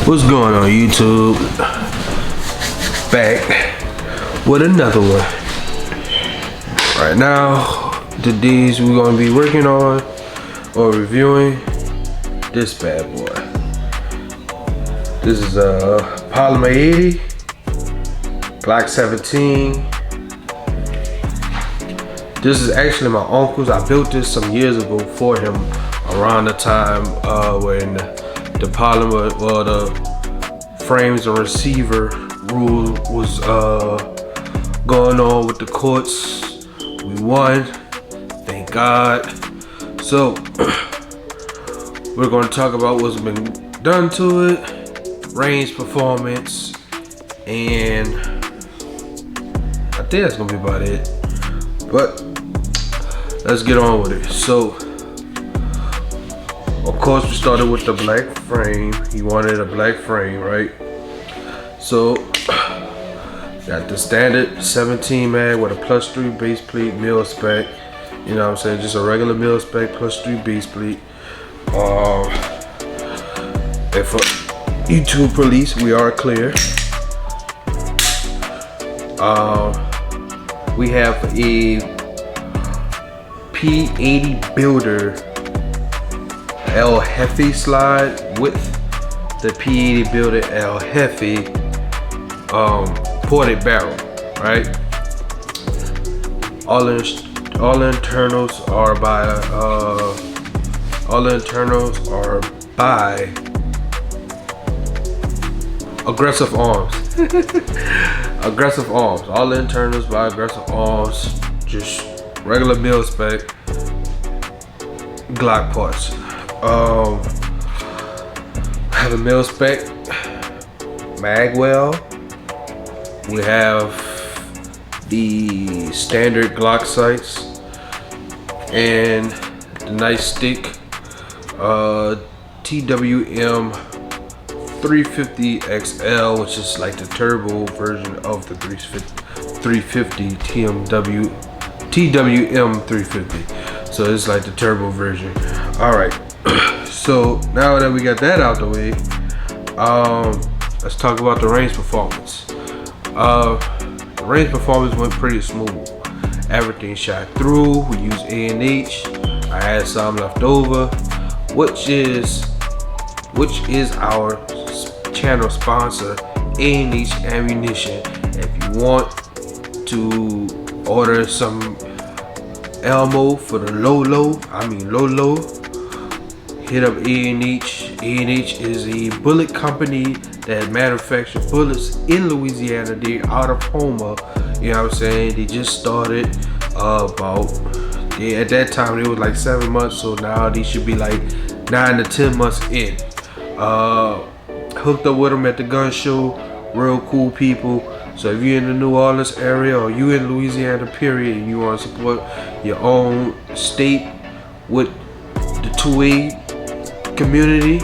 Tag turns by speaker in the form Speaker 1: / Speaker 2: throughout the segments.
Speaker 1: What's going on, YouTube? Back with another one. Right now, today's we're gonna be working on or reviewing this bad boy. This is a Polymer 80 Glock 17. This is actually my uncle's. I built this some years ago for him around the time when the polymer or the frames and receiver rule was going on with the courts. We won, thank God. So we're going to talk about what's been done to it, range, performance, and I think that's gonna be about it. But let's get on with it. So of course we started with the black frame. He wanted a black frame, right? So got the standard 17 mag with a +3 base plate mil spec. You know what I'm saying? Just a regular mil spec +3 base plate. And for YouTube police, we are clear. We have a P80 builder El Jefe slide with the P80 builder El Jefe ported barrel, right? All internals are by Aggressive Arms. Aggressive Arms. All internals by Aggressive Arms. Just regular mil spec Glock parts. Have a mil spec magwell. We have the standard Glock sights and the nice stick TWM 350 XL, which is like the turbo version of the 350 TWM 350. So it's like the turbo version. All right. So now that we got that out the way, let's talk about the range performance. The range performance went pretty smooth. Everything shot through. We used A&H. I had some left over, which is our channel sponsor, A&H Ammunition. If you want to order some ammo for the low, hit up A&H. A&H is a bullet company that manufactures bullets in Louisiana. They're out of Houma. You know what I'm saying? They just started at that time it was like 7 months, so now they should be like 9 to 10 months in. Hooked up with them at the gun show. Real cool people. So if you're in the New Orleans area or you in Louisiana period and you want to support your own state with the 2A community,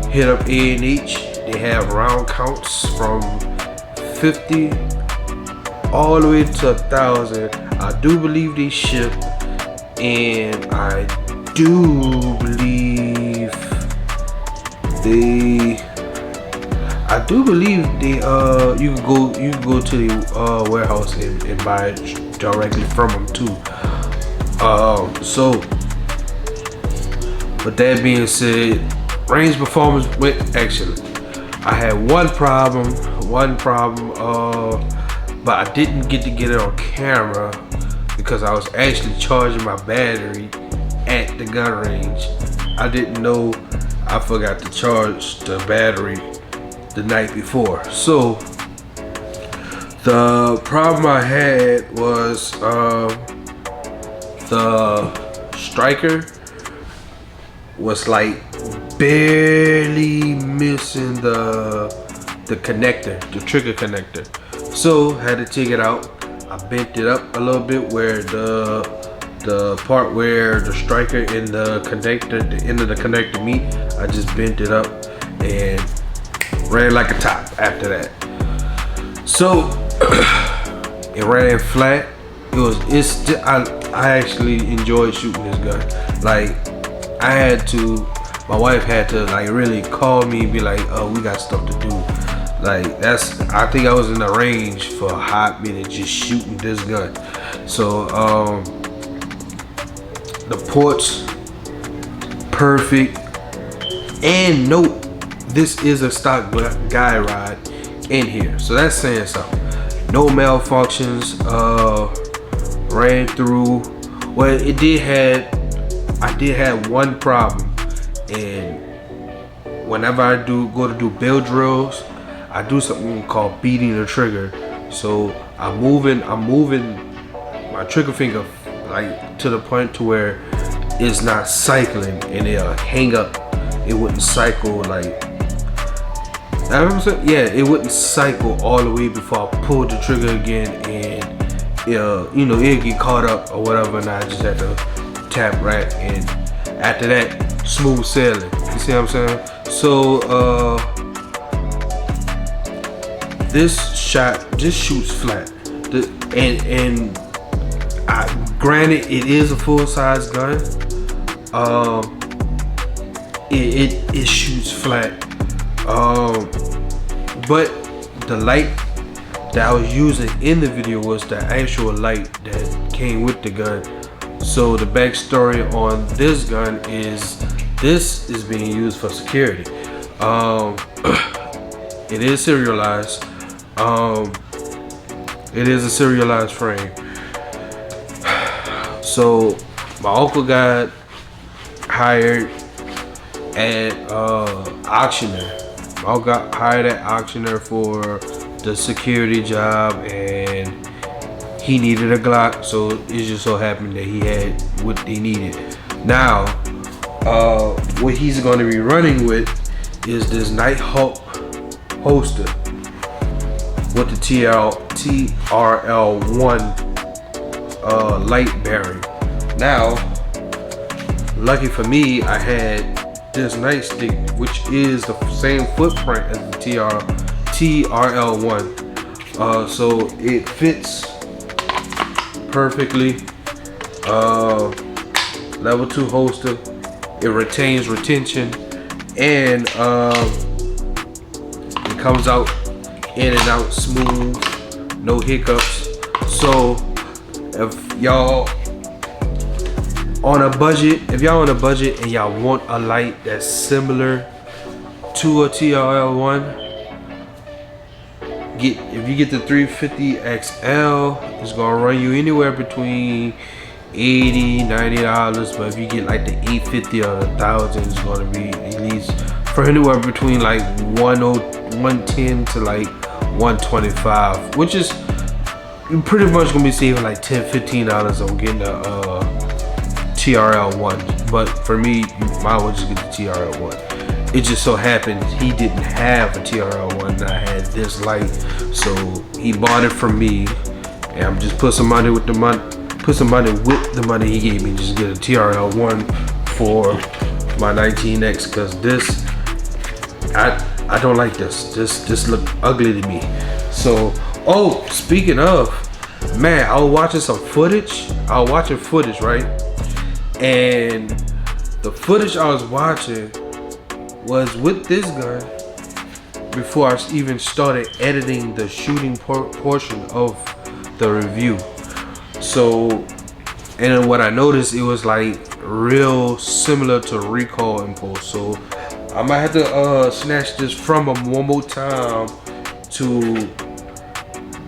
Speaker 1: hit up A&H. They have round counts from 50 all the way to 1,000. I do believe they ship, and I do believe they you can go to the warehouse and buy it directly from them too. So with that being said, range performance went excellent. I had one problem, but I didn't get to get it on camera because I was actually charging my battery at the gun range. I didn't know I forgot to charge the battery the night before. So the problem I had was the striker was like barely missing the connector, the trigger connector. So had to take it out. I bent it up a little bit where the part where the striker and the connector, the end of the connector meet. I just bent it up and ran like a top after that. So it ran flat. I actually enjoyed shooting this gun. Like I had to my wife had to like really call me and be like, oh, we got stuff to do. Like I think I was in the range for a hot minute just shooting this gun. So the ports perfect, and note this is a stock guy ride in here, so that's saying something. No malfunctions. Ran through. Well, I did have one problem, and whenever I go to do build drills, I do something called beating the trigger. So I'm moving my trigger finger like to the point to where it's not cycling, and it'll hang up. It wouldn't cycle like. Yeah, it wouldn't cycle all the way before I pulled the trigger again, and it'll get caught up or whatever, and I just had to tap right, and after that, smooth sailing. You see what I'm saying? So this shot just shoots flat. And granted, it is a full-size gun. It shoots flat. But the light that I was using in the video was the actual light that came with the gun. So the backstory on this gun is this is being used for security. It is serialized. It is a serialized frame. So my uncle got hired at auctioneer. My uncle got hired at auctioneer for the security job, and he needed a Glock, so it just so happened that he had what they needed. Now, what he's going to be running with is this Nighthawk holster with the TRL1 light bearing. Now, lucky for me, I had this nightstick, which is the same footprint as the TRL1. So it fits perfectly. Level 2 holster. It retains retention, and it comes out in and out smooth, no hiccups. So if y'all on a budget, and y'all want a light that's similar to a TRL1, if you get the 350 XL, it's gonna run you anywhere between $80-$90. But if you get like the 850 or the 1000, it's gonna be at least for anywhere between like 110 to like 125, which is you're pretty much gonna be saving like $10-$15 on getting a TRL1. But for me, mine would just get the TRL1. It just so happened he didn't have a TRL1 and I had this light, so he bought it from me, and I'm just put some money with the money he gave me, just get a TRL1 for my 19X, because this I don't like this look ugly to me. So speaking of, man, I was watching footage, right? And the footage I was watching was with this gun before I even started editing the shooting portion of the review. So, and what I noticed, it was like real similar to recoil impulse. So I might have to snatch this from him one more time to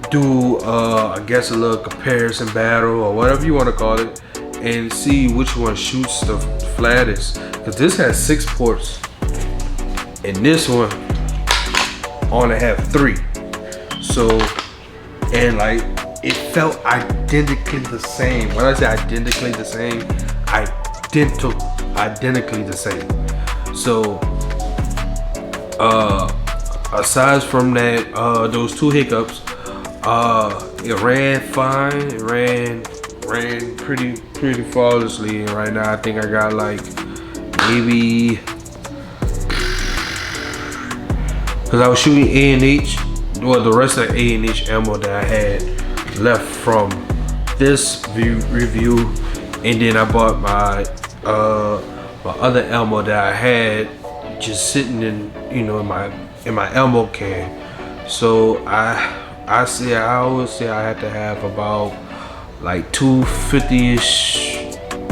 Speaker 1: do I guess a little comparison battle or whatever you want to call it, and see which one shoots the flattest, because this has 6 ports and this one only have 3. So, and like it felt identically the same. When I say identically the same, identically the same. So aside from that, those 2 hiccups, it ran fine. It ran pretty flawlessly, and right now I think I got like maybe, because I was shooting A&H, well, the rest of A&H ammo that I had left from this review, and then I bought my my other ammo that I had just sitting in, you know, in my ammo can. So I always say I had to have about like 250-ish,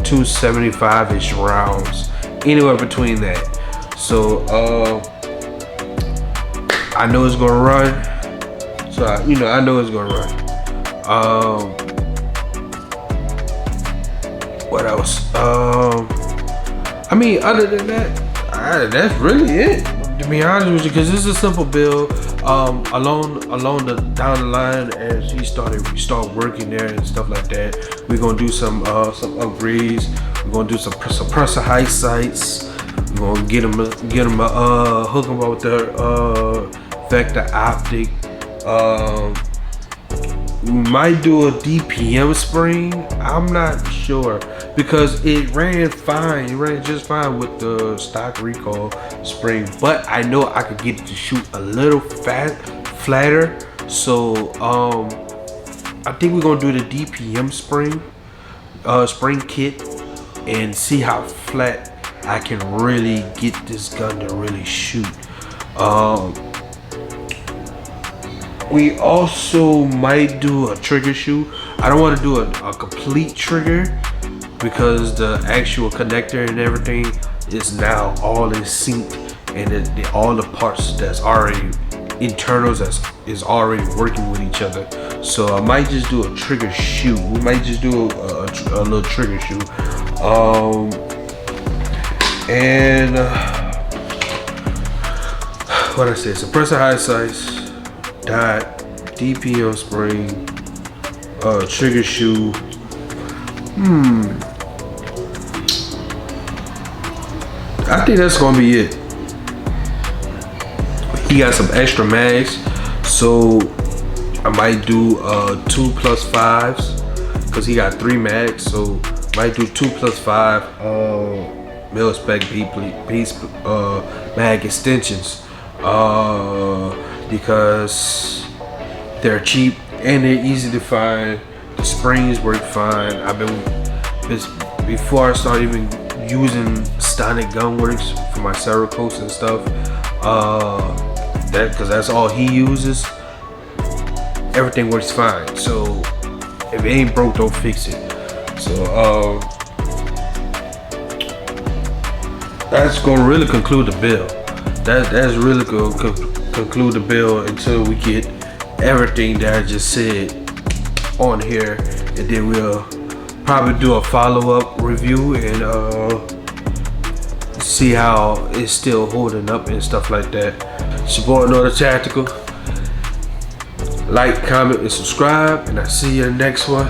Speaker 1: 275-ish rounds, anywhere between that. So I know it's gonna run. So I know it's gonna run. What else? I mean, other than that, that's really it. To be honest with you, because this is a simple build. Along down the line, as we start working there and stuff like that, we're gonna do some upgrades. We're gonna do some suppressor high sights. We're gonna get them hook them up with the vector optic. We might do a DPM spring. I'm not sure, because it ran fine. It ran just fine with the stock recoil spring, but I know I could get it to shoot a little flatter. So I think we're gonna do the DPM spring kit and see how flat I can really get this gun to really shoot. We also might do a trigger shoe. I don't want to do a complete trigger, because the actual connector and everything is now all in sync, and all the parts that's already internals is already working with each other. So I might just do a trigger shoe. We might just do a little trigger shoe. What I said, suppressor high sights, dot, DPM spring, trigger shoe. I think that's gonna be it. He got some extra mags, so I might do 2 plus 5s, because he got 3 mags. So might do 2 plus 5 mil spec piece mag extensions, because they're cheap and they're easy to find. The springs work fine. Before I started even using Stonic Gunworks for my Cerakote and stuff, because that's all he uses, everything works fine. So if it ain't broke, don't fix it. So that's gonna really conclude the build. That's really gonna conclude the build until we get everything that I just said on here, and then we'll probably do a follow-up review and see how it's still holding up and stuff like that. It's your boy N.O.L.A Tactical. Like, comment, and subscribe, and I'll see you in the next one.